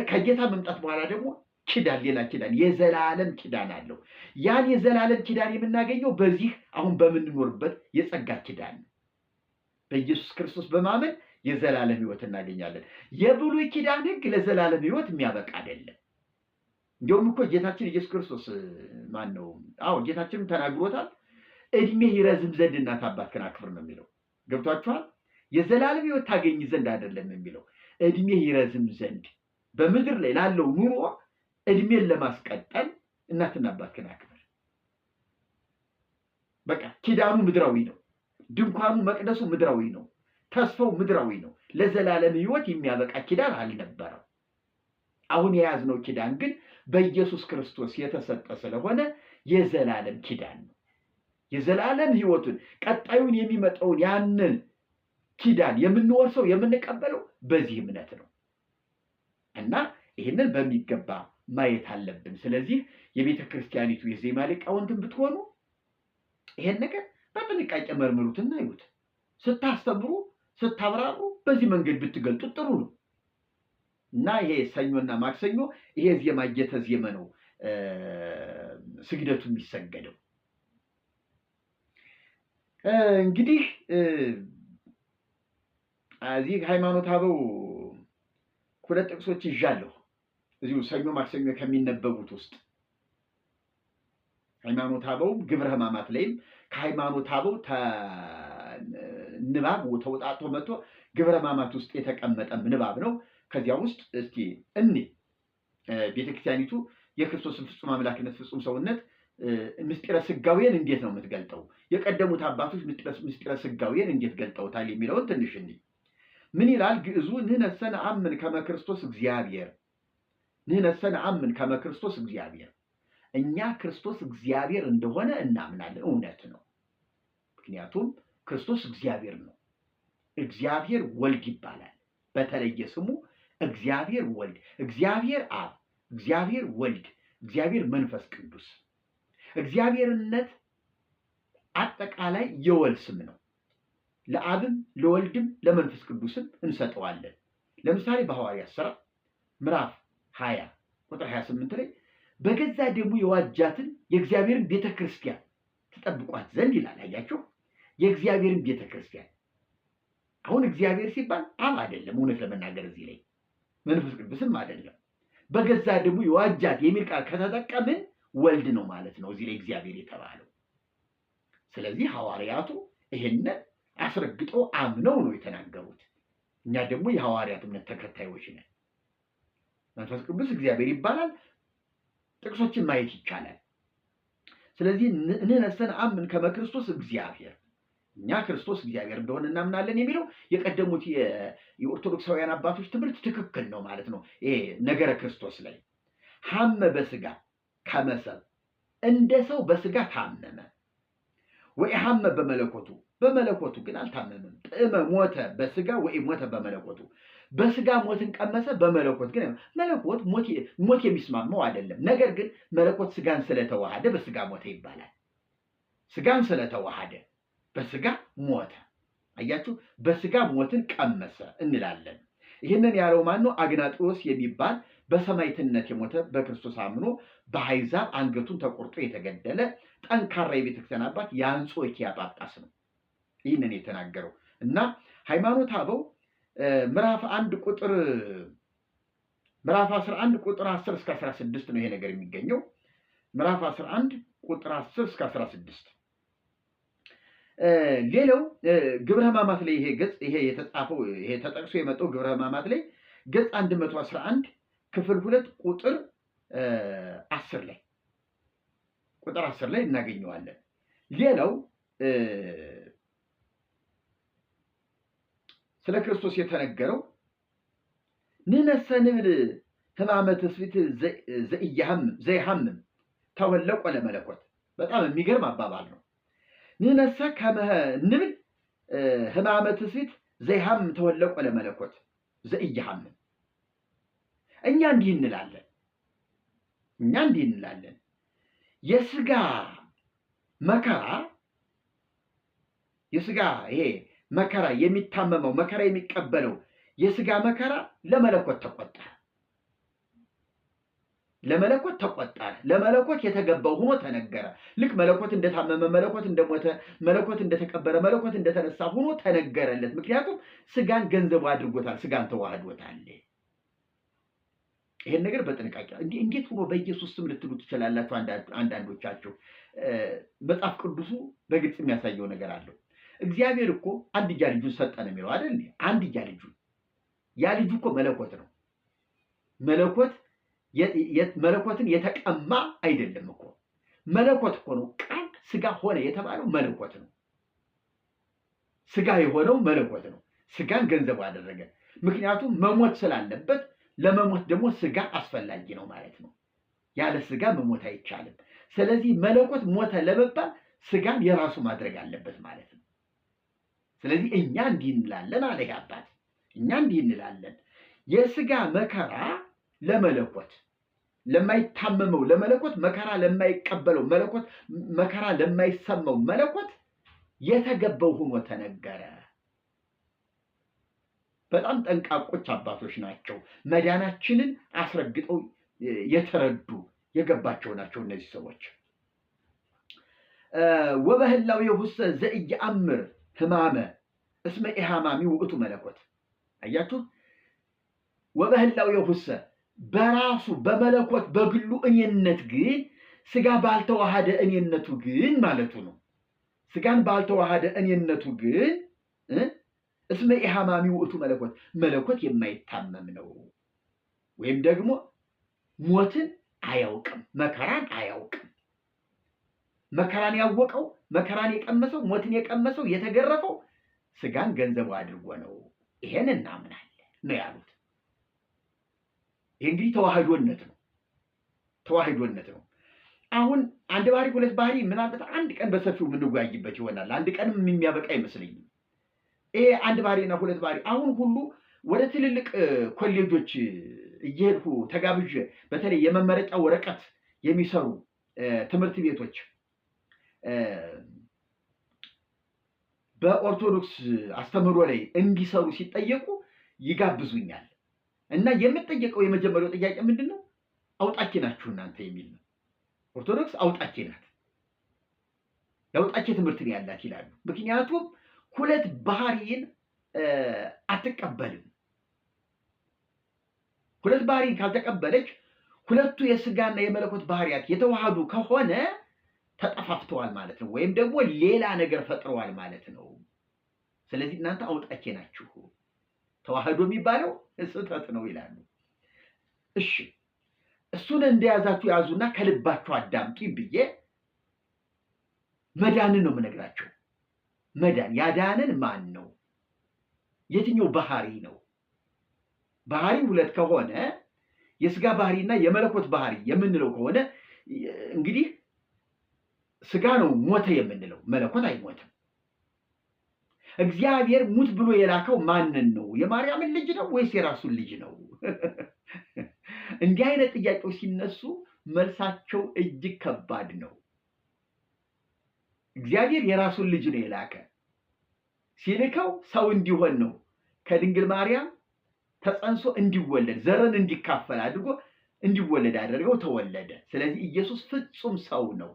ከጌታ መምጣት በኋላ ደግሞ ኪዳን፣ ሌላ ኪዳን፣ የዘላለም ኪዳን አለው። ያን የዘላለም ኪዳን የምናገኘው በዚህ አሁን በምንኖርበት የጸጋ ኪዳን ነው። በኢየሱስ ክርስቶስ በማመን የዘላለም ሕይወት እናገኛለን። የብሉይ ኪዳን ሕግ ለዘላለም ሕይወት የሚያበቃ አይደለም። እንዲሁም እኮ ጌታችን ኢየሱስ ክርስቶስ ማን ነው? ጌታችንም ተናግሮታል። እድሜ ይረዝም ዘንድ እናት አባትህን አክብር ነው የሚለው። ገብቷችኋል? የዘላለም ሕይወት ታገኝ ዘንድ አይደለም የሚለው፣ እድሜ ይረዝም ዘንድ በምድር ላይ ላለው ኑሮ እድሜን ለማስቀጠል እናትና አባትህን አክብር። በቃ ኪዳኑ ምድራዊ ነው። ድንኳኑ መቅደሱ ምድራዊ ነው። ተስፋው ምድራዊ ነው። ለዘላለም ሕይወት የሚያበቃ ኪዳን አልነበረም። አሁን የያዝነው ኪዳን ግን በኢየሱስ ክርስቶስ የተሰጠ ስለሆነ የዘላለም ኪዳን ነው። የዘላለም ሕይወቱን ቀጣዩን የሚመጣውን ያንን ኪዳን የምንወርሰው የምንቀበለው በዚህ እምነት ነው እና ይህንን በሚገባ ማየት አለብን። ስለዚህ የቤተ ክርስቲያኒቱ የዜማ ሊቃውንትን ብትሆኑ ይሄን ነገር በጥንቃቄ መርምሩትና ይዩት። ስታስተምሩ ስታብራሩ በዚህ መንገድ ብትገልጡት ጥሩ ነው እና ይሄ ሰኞና ማክሰኞ ይሄ ዜማ እየተዜመ ነው ስግደቱ የሚሰገደው። እንግዲህ እዚህ ሃይማኖተ አበው ሁለት ጥቅሶች ይዣለሁ እዚሁ ሰኞ ማክሰኞ ከሚነበቡት ውስጥ ሃይማኖተ አበው ግብረ ሕማማት ላይም ከሃይማኖተ አበው ንባብ ተውጣጦ መጥቶ ግብረ ሕማማት ውስጥ የተቀመጠ ንባብ ነው። ከዚያ ውስጥ እስቲ ቤተክርስቲያኒቱ የክርስቶስን ፍጹም አምላክነት ፍጹም ሰውነት ምስጢረ ስጋዌን እንዴት ነው የምትገልጠው? የቀደሙት አባቶች ምስጢረ ስጋዌን እንዴት ገልጠውታል የሚለውን ትንሽ ምን ይላል ግዕዙ? ንሕነሰ ነአምን ከመ ክርስቶስ እግዚአብሔር። ንሕነሰ ነአምን ከመ ክርስቶስ እግዚአብሔር። እኛ ክርስቶስ እግዚአብሔር እንደሆነ እናምናለን። እውነት ነው። ምክንያቱም ክርስቶስ እግዚአብሔር ነው። እግዚአብሔር ወልድ ይባላል። በተለየ ስሙ እግዚአብሔር ወልድ፣ እግዚአብሔር አብ፣ እግዚአብሔር ወልድ፣ እግዚአብሔር መንፈስ ቅዱስ። እግዚአብሔርነት አጠቃላይ የወል ስም ነው። ለአብም ለወልድም ለመንፈስ ቅዱስም እንሰጠዋለን። ለምሳሌ በሐዋርያት ሥራ ምዕራፍ 20 ቁጥር 28 ላይ በገዛ ደሙ የዋጃትን የእግዚአብሔርን ቤተ ክርስቲያን ትጠብቋት ዘንድ ይላል። አያችሁ፣ የእግዚአብሔርን ቤተ ክርስቲያን። አሁን እግዚአብሔር ሲባል አብ አይደለም። እውነት ለመናገር እዚህ ላይ መንፈስ ቅዱስም አይደለም። በገዛ ደሙ የዋጃት የሚል ቃል ከተጠቀምን ወልድ ነው ማለት ነው እዚህ ላይ እግዚአብሔር የተባለው። ስለዚህ ሐዋርያቱ ይሄንን አስረግጠው አምነው ነው የተናገሩት። እኛ ደግሞ የሐዋርያት እምነት ተከታዮች ነን። መንፈስ ቅዱስ እግዚአብሔር ይባላል። ጥቅሶችን ማየት ይቻላል። ስለዚህ ንሕነሰ ነአምን ከመ ክርስቶስ እግዚአብሔር፣ እኛ ክርስቶስ እግዚአብሔር እንደሆነ እናምናለን የሚለው የቀደሙት የኦርቶዶክሳውያን አባቶች ትምህርት ትክክል ነው ማለት ነው። ይሄ ነገረ ክርስቶስ ላይ ሐመ በስጋ ከመ ሰብእ፣ እንደ ሰው በስጋ ታመመ። ወኢሐመ በመለኮቱ፣ በመለኮቱ ግን አልታመመም። ጥዕመ ሞተ በስጋ ወኢሞተ በመለኮቱ፣ በስጋ ሞትን ቀመሰ፣ በመለኮት ግን መለኮት ሞት የሚስማማው አይደለም። ነገር ግን መለኮት ስጋን ስለተዋሃደ በስጋ ሞተ ይባላል። ስጋን ስለተዋሃደ በስጋ ሞተ። አያችሁ፣ በስጋ ሞትን ቀመሰ እንላለን። ይህንን ያለው ማን ነው? አግናጢዎስ የሚባል በሰማዕትነት የሞተ በክርስቶስ አምኖ በአሕዛብ አንገቱን ተቆርጦ የተገደለ ጠንካራ የቤተክርስቲያን አባት የአንጾኪያ ጳጳስ ነው ይህንን የተናገረው። እና ሃይማኖተ አበው ምዕራፍ 11 ቁጥር 10 እስከ 16 ነው ይሄ ነገር የሚገኘው። ምዕራፍ 11 ቁጥር 10 እስከ 16። ሌላው ግብረ ሕማማት ላይ ይሄ የተጻፈው ይሄ ተጠቅሶ የመጣው ግብረ ሕማማት ላይ ገጽ 111 ክፍል 2 ቁጥር 10 ላይ እናገኘዋለን። ሌላው ስለ ክርስቶስ የተነገረው ንሕነሰ ንብል ሕማመ ትስብእት ዘይሐምም ተወለቆ ለመለኮት። በጣም የሚገርም አባባል ነው። ንሕነሰ ከመ ንብል ሕማመ ትስብእት ዘይሐምም ተወለቆ ለመለኮት ዘኢየሐምም። እኛ እንዲህ እንላለን። የስጋ መከራ ይሄ መከራ የሚታመመው መከራ የሚቀበለው የስጋ መከራ ለመለኮት ተቆጠረ። ለመለኮት ተቆጠረ። ለመለኮት የተገባው ሆኖ ተነገረ። ልክ መለኮት እንደታመመ፣ መለኮት እንደሞተ፣ መለኮት እንደተቀበረ፣ መለኮት እንደተነሳ ሆኖ ተነገረለት። ምክንያቱም ስጋን ገንዘቡ አድርጎታል፣ ስጋን ተዋህዶታል። ይሄን ነገር በጥንቃቄ እንዴት ሆኖ በኢየሱስ ስም ልትሉ ትችላላችሁ አንዳንዶቻችሁ። መጽሐፍ ቅዱሱ በግልጽ የሚያሳየው ነገር አለው። እግዚአብሔር እኮ አንድያ ልጁን ሰጠ ነው የሚለው አይደል? አንድያ ልጁን። ያ ልጁ እኮ መለኮት ነው። መለኮትን የተቀማ አይደለም እኮ። መለኮት እኮ ነው። ቃል ስጋ ሆነ የተባለው መለኮት ነው። ስጋ የሆነው መለኮት ነው። ስጋን ገንዘቡ አደረገ። ምክንያቱም መሞት ስላለበት፣ ለመሞት ደግሞ ስጋ አስፈላጊ ነው ማለት ነው። ያለ ስጋ መሞት አይቻልም። ስለዚህ መለኮት ሞተ ለመባል ስጋን የራሱ ማድረግ አለበት ማለት ነው። ስለዚህ እኛ እንዲህ እንላለን አለ አባት። እኛ እንዲህ እንላለን፣ የስጋ መከራ ለመለኮት ለማይታመመው ለመለኮት መከራ ለማይቀበለው መለኮት መከራ ለማይሰማው መለኮት የተገባው ሆኖ ተነገረ። በጣም ጠንቃቆች አባቶች ናቸው። መዳናችንን አስረግጠው የተረዱ የገባቸው ናቸው እነዚህ ሰዎች። ወበህላው የሁሰ ዘኢየአምር ህማመ እስመ ኢሃማሚ ውእቱ መለኮት። አያችሁ፣ ወበህላው የሁሰ በራሱ በመለኮት በግሉ እኔነት ግን ስጋ ባልተዋሃደ እኔነቱ ግን ማለቱ ነው። ስጋን ባልተዋሃደ እኔነቱ ግን እስመ ኢሃማሚ ውእቱ መለኮት፣ መለኮት የማይታመም ነው። ወይም ደግሞ ሞትን አያውቅም፣ መከራን አያውቅም። መከራን ያወቀው፣ መከራን የቀመሰው፣ ሞትን የቀመሰው፣ የተገረፈው ስጋን ገንዘቡ አድርጎ ነው። ይሄን እናምናለን ነው ያሉት። ይህ እንግዲህ ተዋህዶነት ነው። ተዋህዶነት ነው። አሁን አንድ ባህሪ ሁለት ባህሪ ምናልባት አንድ ቀን በሰፊው የምንወያይበት ይሆናል። አንድ ቀንም የሚያበቃ አይመስለኝም። ይሄ አንድ ባህሪና ሁለት ባህሪ አሁን ሁሉ ወደ ትልልቅ ኮሌጆች እየሄድኩ ተጋብዤ በተለይ የመመረቂያ ወረቀት የሚሰሩ ትምህርት ቤቶች በኦርቶዶክስ አስተምህሮ ላይ እንዲሰሩ ሲጠየቁ ይጋብዙኛል። እና የምጠየቀው የመጀመሪያው ጥያቄ ምንድን ነው? አውጣቼ ናችሁ እናንተ የሚል ነው። ኦርቶዶክስ አውጣቼ ናት፣ የአውጣቼ ትምህርት ነው ያላት ይላሉ። ምክንያቱም ሁለት ባህሪን አትቀበልም። ሁለት ባህሪን ካልተቀበለች ሁለቱ የስጋና የመለኮት ባህሪያት የተዋሃዱ ከሆነ ተጠፋፍተዋል ማለት ነው፣ ወይም ደግሞ ሌላ ነገር ፈጥረዋል ማለት ነው። ስለዚህ እናንተ አውጣቼ ናችሁ፣ ተዋህዶ የሚባለው ስህተት ነው ይላሉ። እሺ እሱን እንደያዛችሁ ያዙና ከልባችሁ አዳምጡ ብዬ መዳንን ነው የምነግራቸው። መዳን ያዳንን ማን ነው? የትኛው ባህሪ ነው? ባህሪ ሁለት ከሆነ የስጋ ባህሪና የመለኮት ባህሪ የምንለው ከሆነ እንግዲህ ስጋ ነው ሞተ የምንለው፣ መለኮት አይሞትም። እግዚአብሔር ሙት ብሎ የላከው ማንን ነው? የማርያምን ልጅ ነው ወይስ የራሱን ልጅ ነው? እንዲህ አይነት ጥያቄዎች ሲነሱ መልሳቸው እጅግ ከባድ ነው። እግዚአብሔር የራሱን ልጅ ነው የላከ። ሲልከው ሰው እንዲሆን ነው። ከድንግል ማርያም ተጸንሶ እንዲወለድ ዘርን እንዲካፈል አድርጎ እንዲወለድ አደረገው፣ ተወለደ። ስለዚህ ኢየሱስ ፍጹም ሰው ነው፣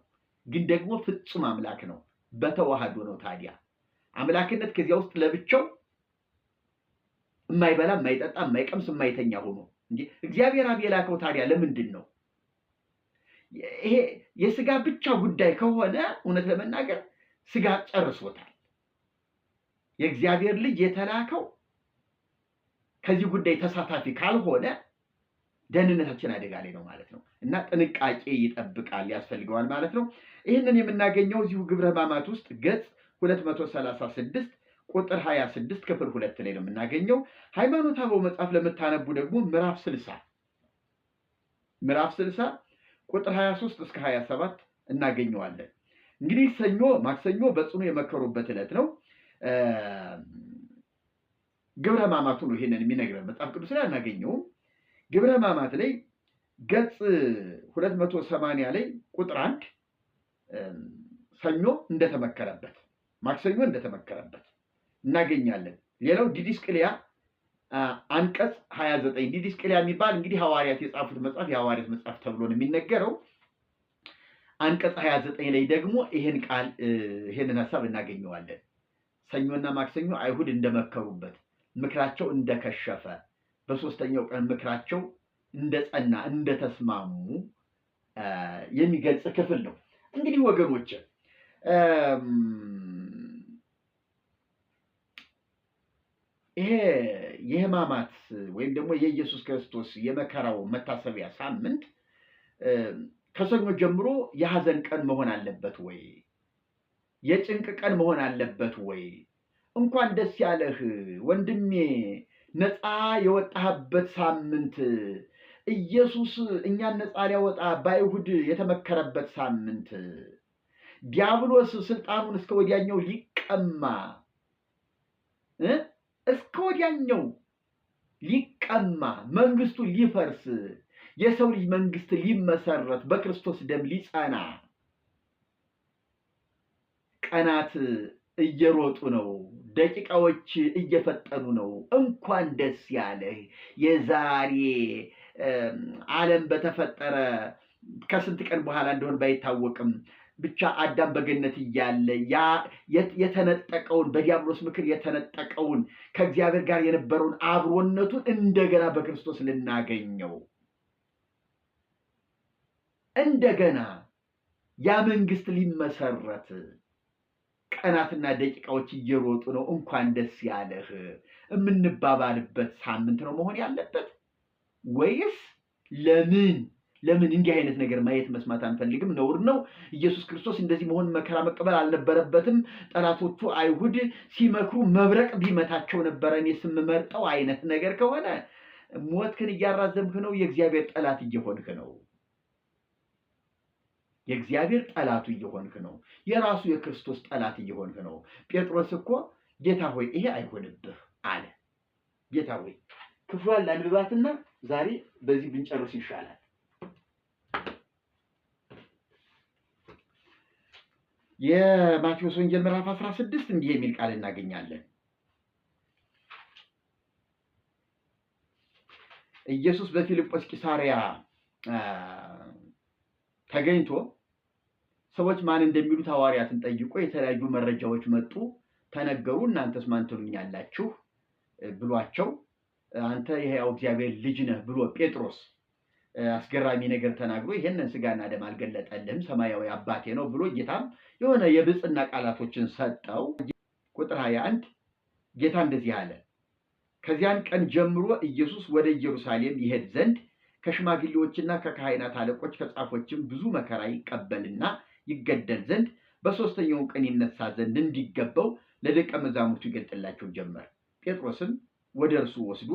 ግን ደግሞ ፍጹም አምላክ ነው። በተዋህዶ ነው። ታዲያ አምላክነት ከዚያ ውስጥ ለብቻው የማይበላ የማይጠጣ የማይቀምስ የማይተኛ ሆኖ እንጂ እግዚአብሔር አብ የላከው ታዲያ ለምንድን ነው? ይሄ የስጋ ብቻ ጉዳይ ከሆነ እውነት ለመናገር ስጋ ጨርሶታል። የእግዚአብሔር ልጅ የተላከው ከዚህ ጉዳይ ተሳታፊ ካልሆነ ደህንነታችን አደጋ ላይ ነው ማለት ነው። እና ጥንቃቄ ይጠብቃል ያስፈልገዋል ማለት ነው። ይህንን የምናገኘው እዚሁ ግብረ ሕማማት ውስጥ ገጽ 236 ቁጥር 26 ክፍል 2 ላይ ነው የምናገኘው። ሃይማኖተ አበው መጽሐፍ ለምታነቡ ደግሞ ምዕራፍ 60 ቁጥር 23 እስከ 27 እናገኘዋለን። እንግዲህ ሰኞ ማክሰኞ በጽኑ የመከሩበት ዕለት ነው። ግብረ ሕማማቱ ነው ይሄንን የሚነግረን። መጽሐፍ ቅዱስ ላይ አናገኘውም። ግብረ ሕማማት ላይ ገጽ 280 ላይ ቁጥር 1 ሰኞ እንደተመከረበት ማክሰኞ እንደተመከረበት እናገኛለን። ሌላው ዲድስቅልያ አንቀጽ 29 ዲድስቅልያ የሚባል እንግዲህ ሐዋርያት የጻፉት መጽሐፍ የሐዋርያት መጽሐፍ ተብሎ ነው የሚነገረው። አንቀጽ 29 ላይ ደግሞ ይሄንን ሐሳብ እናገኘዋለን። ሰኞና ማክሰኞ አይሁድ እንደመከሩበት ምክራቸው እንደከሸፈ በሶስተኛው ቀን ምክራቸው እንደጸና እንደተስማሙ የሚገልጽ ክፍል ነው። እንግዲህ ወገኖች ይሄ የሕማማት ወይም ደግሞ የኢየሱስ ክርስቶስ የመከራው መታሰቢያ ሳምንት ከሰኞ ጀምሮ የሐዘን ቀን መሆን አለበት ወይ? የጭንቅ ቀን መሆን አለበት ወይ? እንኳን ደስ ያለህ ወንድሜ፣ ነፃ የወጣህበት ሳምንት፣ ኢየሱስ እኛን ነፃ ሊያወጣ በአይሁድ የተመከረበት ሳምንት፣ ዲያብሎስ ስልጣኑን እስከ ወዲያኛው ሊቀማ እስከ ወዲያኛው ሊቀማ መንግስቱ ሊፈርስ የሰው ልጅ መንግስት ሊመሰረት በክርስቶስ ደም ሊጸና ቀናት እየሮጡ ነው። ደቂቃዎች እየፈጠኑ ነው። እንኳን ደስ ያለህ። የዛሬ ዓለም በተፈጠረ ከስንት ቀን በኋላ እንደሆነ ባይታወቅም ብቻ አዳም በገነት እያለ ያ የተነጠቀውን በዲያብሎስ ምክር የተነጠቀውን ከእግዚአብሔር ጋር የነበረውን አብሮነቱን እንደገና በክርስቶስ ልናገኘው እንደገና ያ መንግስት ሊመሰረት ቀናትና ደቂቃዎች እየሮጡ ነው። እንኳን ደስ ያለህ የምንባባልበት ሳምንት ነው መሆን ያለበት ወይስ ለምን እንዲህ አይነት ነገር ማየት መስማት አንፈልግም? ነውር ነው። ኢየሱስ ክርስቶስ እንደዚህ መሆን መከራ መቀበል አልነበረበትም። ጠላቶቹ አይሁድ ሲመክሩ መብረቅ ቢመታቸው ነበረ እኔ ስምመርጠው አይነት ነገር ከሆነ ሞትክን እያራዘምክ ነው። የእግዚአብሔር ጠላት እየሆንክ ነው። የእግዚአብሔር ጠላቱ እየሆንክ ነው። የራሱ የክርስቶስ ጠላት እየሆንክ ነው። ጴጥሮስ እኮ ጌታ ሆይ ይሄ አይሆንብህ አለ። ጌታ ሆይ ክፍሏን ላንብባትና ዛሬ በዚህ ብንጨርስ ይሻላል። የማቴዎስ ወንጌል ምዕራፍ 16 እንዲህ የሚል ቃል እናገኛለን። ኢየሱስ በፊልጶስ ቂሳርያ ተገኝቶ ሰዎች ማን እንደሚሉት ሐዋርያትን ጠይቆ የተለያዩ መረጃዎች መጡ፣ ተነገሩ። እናንተስ ማን ትሉኛላችሁ ብሏቸው አንተ የሕያው እግዚአብሔር ልጅ ነህ ብሎ ጴጥሮስ አስገራሚ ነገር ተናግሮ ይሄንን ስጋና ደም አልገለጠልህም ሰማያዊ አባቴ ነው ብሎ ጌታም የሆነ የብፅና ቃላቶችን ሰጠው። ቁጥር 21 ጌታ እንደዚህ አለ፣ ከዚያን ቀን ጀምሮ ኢየሱስ ወደ ኢየሩሳሌም ይሄድ ዘንድ ከሽማግሌዎችና ከካህናት አለቆች ከጻፎችም ብዙ መከራ ይቀበልና ይገደል ዘንድ በሦስተኛው ቀን ይነሳ ዘንድ እንዲገባው ለደቀ መዛሙርቱ ይገልጥላቸው ጀመር። ጴጥሮስም ወደ እርሱ ወስዶ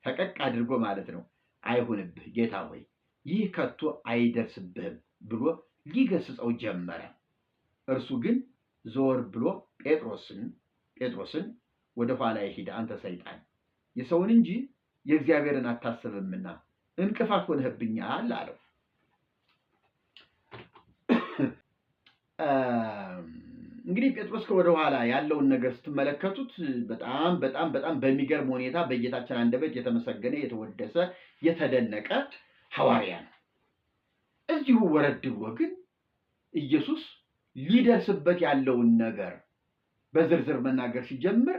ፈቀቅ አድርጎ ማለት ነው አይሁንብህ ጌታ ሆይ ይህ ከቶ አይደርስብህም ብሎ ሊገስጸው ጀመረ። እርሱ ግን ዞር ብሎ ጴጥሮስን ወደ ኋላ ሂድ አንተ ሰይጣን፣ የሰውን እንጂ የእግዚአብሔርን አታስብምና እንቅፋት ሆነህብኛል አለው። እንግዲህ ጴጥሮስ ከወደ ኋላ ያለውን ነገር ስትመለከቱት በጣም በጣም በጣም በሚገርም ሁኔታ በጌታችን አንደበት የተመሰገነ የተወደሰ የተደነቀ ሐዋርያ ነው። እዚሁ ወረድ ብሎ ግን ኢየሱስ ሊደርስበት ያለውን ነገር በዝርዝር መናገር ሲጀምር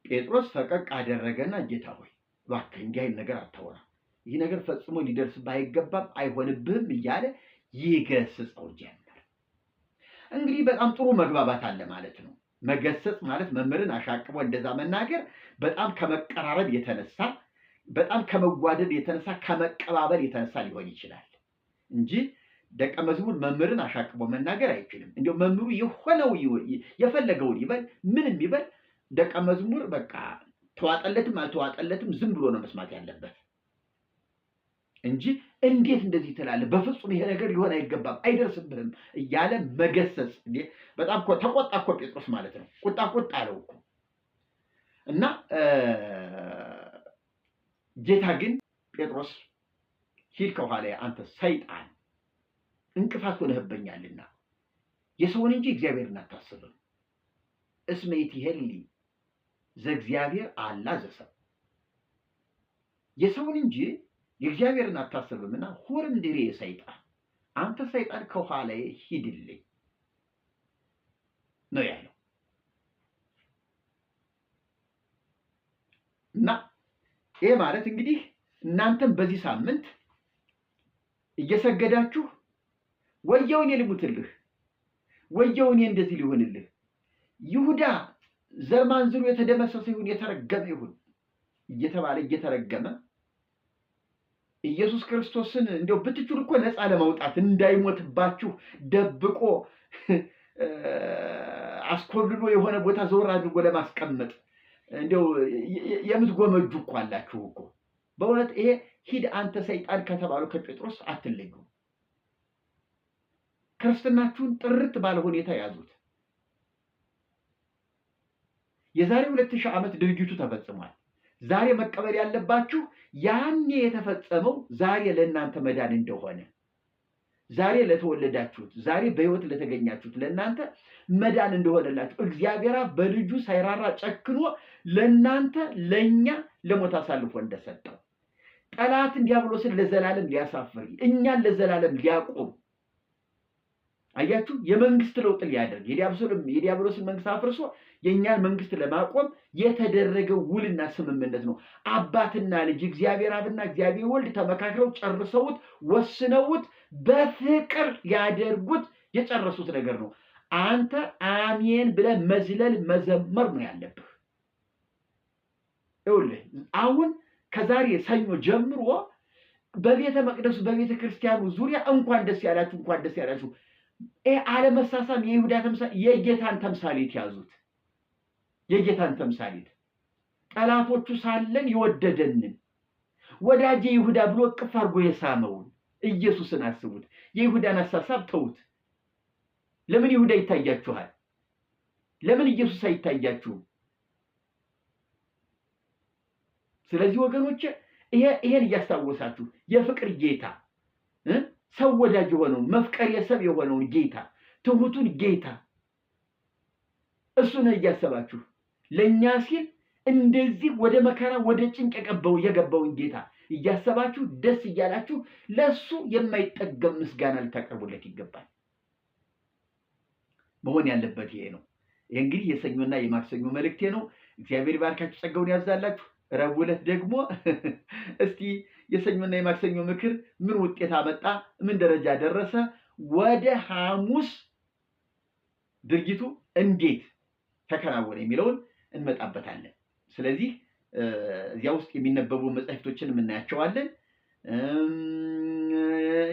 ጴጥሮስ ፈቀቅ አደረገና ጌታ ሆይ እባክህ እንዲህ አይነት ነገር አታወራ፣ ይህ ነገር ፈጽሞ ሊደርስብህ አይገባም፣ አይሆንብህም እያለ ይገስጸው ጀመር። እንግዲህ በጣም ጥሩ መግባባት አለ ማለት ነው። መገሰጽ ማለት መምህርን አሻቅቦ እንደዛ መናገር በጣም ከመቀራረብ የተነሳ በጣም ከመዋደድ የተነሳ ከመቀባበል የተነሳ ሊሆን ይችላል እንጂ ደቀ መዝሙር መምህርን አሻቅቦ መናገር አይችልም። እንዲያው መምህሩ የሆነው የፈለገውን ይበል ምንም ይበል፣ ደቀ መዝሙር በቃ ተዋጠለትም አልተዋጠለትም ዝም ብሎ ነው መስማት ያለበት እንጂ እንዴት እንደዚህ ትላለህ? በፍጹም ይሄ ነገር ሊሆን አይገባም፣ አይደርስብህም እያለ መገሰጽ። በጣም ተቆጣ እኮ ጴጥሮስ ማለት ነው። ቁጣ አለው እኮ እና ጌታ ግን ጴጥሮስ ሂድ ከኋላ አንተ ሰይጣን እንቅፋት ሆነህብኛልና የሰውን እንጂ እግዚአብሔርን አታስብም። እስመ ይትሄሊ ዘእግዚአብሔር አላ ዘሰብ የሰውን እንጂ የእግዚአብሔርን አታስብምና ሁር እንድሬ ሰይጣን አንተ ሰይጣን ከኋላዬ ሂድልኝ ነው ያለው። እና ይሄ ማለት እንግዲህ እናንተም በዚህ ሳምንት እየሰገዳችሁ ወየው እኔ ልሙትልህ፣ ወየው እኔ እንደዚህ ሊሆንልህ፣ ይሁዳ ዘር ማንዝሩ የተደመሰሰ ይሁን የተረገመ ይሁን እየተባለ እየተረገመ ኢየሱስ ክርስቶስን እንደው ብትችሉ እኮ ነፃ ለማውጣት እንዳይሞትባችሁ ደብቆ አስኮብልሎ የሆነ ቦታ ዘወር አድርጎ ለማስቀመጥ እንደው የምትጎመጁ እኮ አላችሁ እኮ። በእውነት ይሄ ሂድ አንተ ሰይጣን ከተባሉ ከጴጥሮስ አትለዩ። ክርስትናችሁን ጥርት ባለ ሁኔታ ያዙት። የዛሬ 2000 ዓመት ድርጊቱ ተፈጽሟል። ዛሬ መቀበል ያለባችሁ ያኔ የተፈጸመው ዛሬ ለእናንተ መዳን እንደሆነ፣ ዛሬ ለተወለዳችሁት፣ ዛሬ በሕይወት ለተገኛችሁት ለእናንተ መዳን እንደሆነላችሁ እግዚአብሔር በልጁ ሳይራራ ጨክኖ ለእናንተ ለእኛ ለሞት አሳልፎ እንደሰጠው ጠላትን ዲያብሎስን ለዘላለም ሊያሳፍር እኛን ለዘላለም ሊያቆም አያችሁ፣ የመንግስት ለውጥ ሊያደርግ የዲያብሎስን መንግስት አፍርሶ የእኛን መንግስት ለማቆም የተደረገ ውልና ስምምነት ነው። አባትና ልጅ እግዚአብሔር አብና እግዚአብሔር ወልድ ተመካክረው ጨርሰውት ወስነውት በፍቅር ሊያደርጉት የጨረሱት ነገር ነው። አንተ አሜን ብለህ መዝለል መዘመር ነው ያለብህ። ይኸውልህ አሁን ከዛሬ ሰኞ ጀምሮ በቤተ መቅደሱ በቤተ ክርስቲያኑ ዙሪያ እንኳን ደስ ያላችሁ፣ እንኳን ደስ ያላችሁ። አለመሳሳም የይሁዳ ተምሳሌት የጌታን ተምሳሌት ያዙት። የጌታን ተምሳሌት ጠላቶቹ ሳለን የወደደንን ወዳጄ ይሁዳ ብሎ እቅፍ አድርጎ የሳመውን ኢየሱስን አስቡት። የይሁዳን አሳሳብ ተውት። ለምን ይሁዳ ይታያችኋል? ለምን ኢየሱስ አይታያችሁም? ስለዚህ ወገኖች ይሄን እያስታወሳችሁ የፍቅር ጌታ ሰው ወዳጅ የሆነውን መፍቀር የሰብ የሆነውን ጌታ ትሁቱን ጌታ እሱን እያሰባችሁ ለእኛ ሲል እንደዚህ ወደ መከራ ወደ ጭንቅ የገባውን ጌታ እያሰባችሁ ደስ እያላችሁ ለሱ የማይጠገም ምስጋና ልታቀርቡለት ይገባል። መሆን ያለበት ይሄ ነው። ይሄ እንግዲህ የሰኞና የማክሰኞ መልእክቴ ነው። እግዚአብሔር ይባርካችሁ፣ ጸጋውን ያብዛላችሁ። ረቡዕ ዕለት ደግሞ እስቲ የሰኞና የማክሰኞ ምክር ምን ውጤት አመጣ፣ ምን ደረጃ ደረሰ፣ ወደ ሐሙስ ድርጊቱ እንዴት ተከናወነ የሚለውን እንመጣበታለን። ስለዚህ እዚያ ውስጥ የሚነበቡ መጻሕፍቶችን የምናያቸዋለን።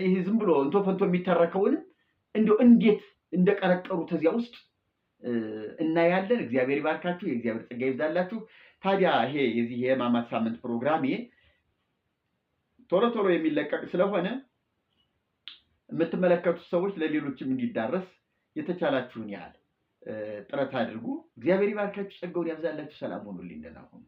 ይህ ዝም ብሎ እንቶ ፈንቶ የሚተረከውን እንደው እንዴት እንደቀረቀሩት እዚያ ውስጥ እናያለን። እግዚአብሔር ይባርካችሁ፣ የእግዚአብሔር ጸጋ ይብዛላችሁ። ታዲያ ይሄ የዚህ የሕማማት ሳምንት ፕሮግራሜ ቶሎ ቶሎ የሚለቀቅ ስለሆነ የምትመለከቱት ሰዎች ለሌሎችም እንዲዳረስ የተቻላችሁን ያህል ጥረት አድርጉ። እግዚአብሔር ይባርካችሁ፣ ጸጋውን ያብዛላችሁ። ሰላም ሁኑልኝ። ደህና ሁኑ።